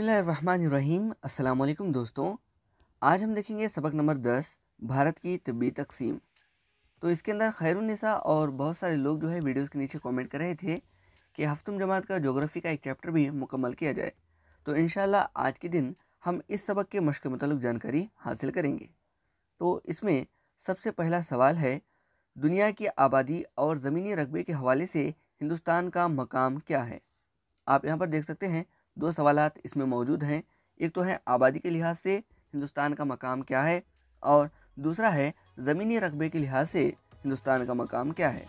बिस्मिल्लाहिर्रहमानिर्रहीम। अस्सलाम वालेकुम दोस्तों, आज हम देखेंगे सबक नंबर 10 भारत की तिब्बी तकसीम। तो इसके अंदर खैरुन्निसा और बहुत सारे लोग जो है वीडियोस के नीचे कमेंट कर रहे थे कि हफ्तुम जमात का ज्योग्राफी का एक चैप्टर भी मुकम्मल किया जाए। तो इंशाल्लाह आज के दिन हम इस सबक के मश्क के मुताल्लिक़ जानकारी हासिल करेंगे। तो इसमें सबसे पहला सवाल है, दुनिया की आबादी और ज़मीनी रकबे के हवाले से हिंदुस्तान का मकाम क्या है। आप यहाँ पर देख सकते हैं दो सवालात इसमें मौजूद हैं। एक तो है आबादी के लिहाज से हिंदुस्तान का मकाम क्या है, और दूसरा है ज़मीनी रकबे के लिहाज से हिंदुस्तान का मकाम क्या है।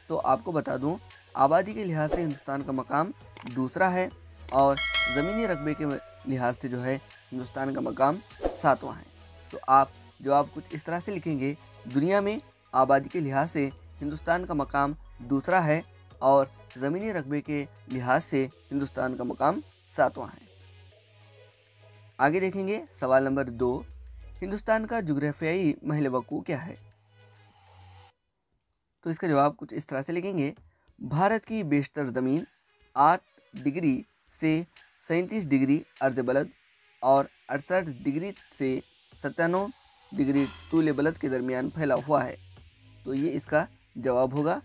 तो आपको बता दूं, आबादी के लिहाज से हिंदुस्तान का मकाम दूसरा है और ज़मीनी रकबे के लिहाज से जो है हिंदुस्तान का मकाम सातवां है। तो आप जवाब कुछ इस तरह से लिखेंगे, दुनिया में आबादी के लिहाज से हिंदुस्तान का मकाम दूसरा है और ज़मीनी रकबे के लिहाज से हिंदुस्तान का मकाम सातवां है। आगे देखेंगे सवाल नंबर 2, हिंदुस्तान का जुग्राफियाई महल वक़ू क्या है। तो इसका जवाब कुछ इस तरह से लिखेंगे, भारत की बेशतर ज़मीन 8 डिग्री से 37 डिग्री अर्ज़ बलद और 68 डिग्री से 97 डिग्री तूल बलद के दरमियान फैला हुआ है। तो ये इसका जवाब होगा।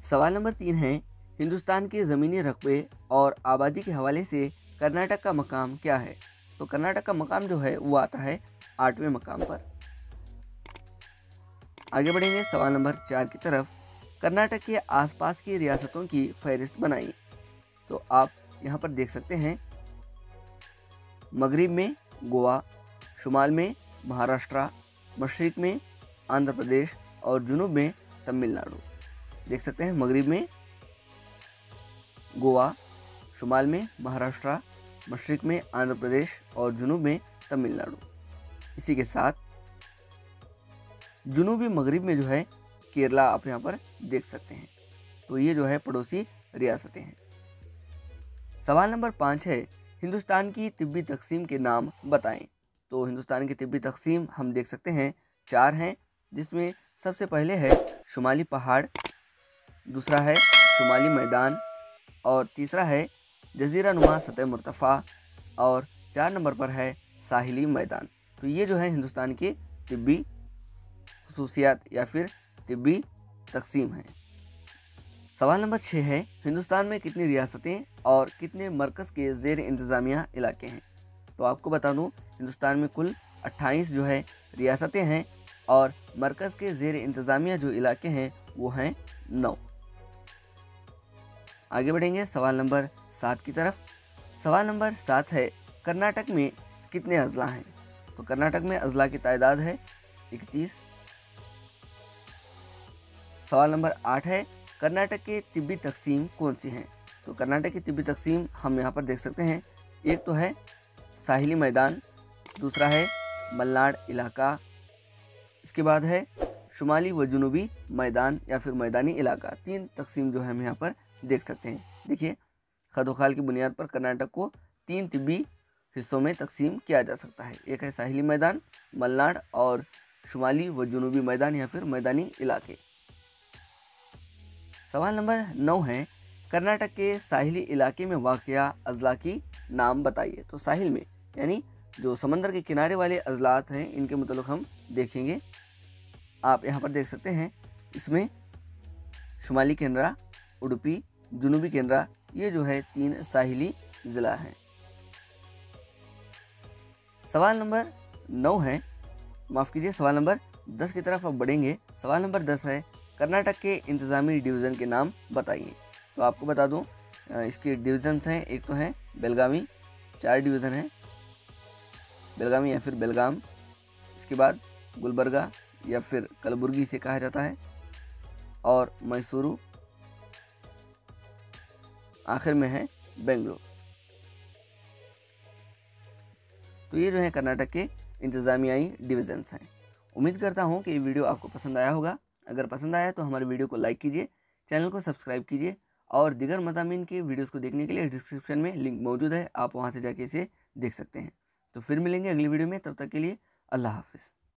सवाल नंबर 3 है, हिंदुस्तान के ज़मीनी रकबे और आबादी के हवाले से कर्नाटक का मकाम क्या है। तो कर्नाटक का मकाम जो है वो आता है 8वें मकाम पर। आगे बढ़ेंगे सवाल नंबर 4 की तरफ, कर्नाटक के आसपास की रियासतों की फहरिस्त बनाइए। तो आप यहाँ पर देख सकते हैं, मगरिब में गोवा, शुमाल में महाराष्ट्र, मशरिक में आंध्र प्रदेश और जुनूब में तमिलनाडु। देख सकते हैं, मगरिब में गोवा, शुमाल में महाराष्ट्र, मशरिक में आंध्र प्रदेश और जुनूब में तमिलनाडु। इसी के साथ जुनूबी मगरिब में जो है केरला आप यहाँ पर देख सकते हैं। तो ये जो है पड़ोसी रियासतें हैं। सवाल नंबर 5 है, हिंदुस्तान की तिब्बी तकसीम के नाम बताएं। तो हिंदुस्तान की तिब्बी तकसीम हम देख सकते हैं 4 हैं, जिसमें सबसे पहले है शुमाली पहाड़, दूसरा है शुमाली मैदान और तीसरा है जजीरा नुमा सतह मुर्तफ़ा और 4 नंबर पर है साहिली मैदान। तो ये जो है हिंदुस्तान की तिब्बी खुसूसियात या फिर तिब्बी तकसीम है। सवाल नंबर 6 है, हिंदुस्तान में कितनी रियासतें और कितने मरकज़ के ज़ेर इंतज़ामिया इलाके हैं। तो आपको बता दूं, हिंदुस्तान में कुल 28 जो है रियासतें हैं और मरकज़ के ज़ेर इंतज़ामिया जो इलाके हैं वो हैं 9। आगे बढ़ेंगे सवाल नंबर 7 की तरफ। सवाल नंबर 7 है, कर्नाटक में कितने अज़ला हैं। तो कर्नाटक में अज़ला की तादाद है 31। सवाल नंबर 8 है, कर्नाटक के तिब्बी तकसीम कौन सी हैं। तो कर्नाटक की तिब्बी तकसीम हम यहाँ पर देख सकते हैं, एक तो है साहिली मैदान, दूसरा है मलनाड इलाका, इसके बाद है शुमाली व जुनूबी मैदान या फिर मैदानी इलाका। 3 तकसीम जो है हम यहाँ पर देख सकते हैं। देखिए, खदोखाल की बुनियाद पर कर्नाटक को 3 तिब्बी हिस्सों में तकसीम किया जा सकता है। एक है साहिली मैदान, मलनाड और शुमाली व जुनूबी मैदान या फिर मैदानी इलाके। सवाल नंबर 9 है, कर्नाटक के साहिली इलाके में वाक़या अज़ला की नाम बताइए। तो साहिल में यानी जो समंदर के किनारे वाले अज़लात हैं, इनके मुताल्लिक़ हम देखेंगे। आप यहाँ पर देख सकते हैं, इसमें शुमाली केंद्रा, उडुपी, जुनूबी केंद्रा, ये जो है 3 साहिली ज़िला हैं। सवाल नंबर 9 है, माफ़ कीजिए, सवाल नंबर 10 की तरफ अब बढ़ेंगे। सवाल नंबर 10 है, कर्नाटक के इंतज़ामी डिवीज़न के नाम बताइए। तो आपको बता दूं, इसके डिवीज़न्स हैं, एक तो हैं बेलगावी, 4 डिवीज़न हैं, बेलगावी या फिर बेलगाम, इसके बाद गुलबर्गा या फिर कलबुर्गी से कहा जाता है, और मैसूरू, आखिर में है बेंगलुरु। तो ये जो है कर्नाटक के इंतज़ामियाई डिवीज़न्स हैं। उम्मीद करता हूँ कि ये वीडियो आपको पसंद आया होगा। अगर पसंद आया तो हमारे वीडियो को लाइक कीजिए, चैनल को सब्सक्राइब कीजिए और दीगर मज़ामीन के वीडियोस को देखने के लिए डिस्क्रिप्शन में लिंक मौजूद है, आप वहाँ से जाके इसे देख सकते हैं। तो फिर मिलेंगे अगली वीडियो में, तब तक के लिए अल्लाह हाफ़िज़।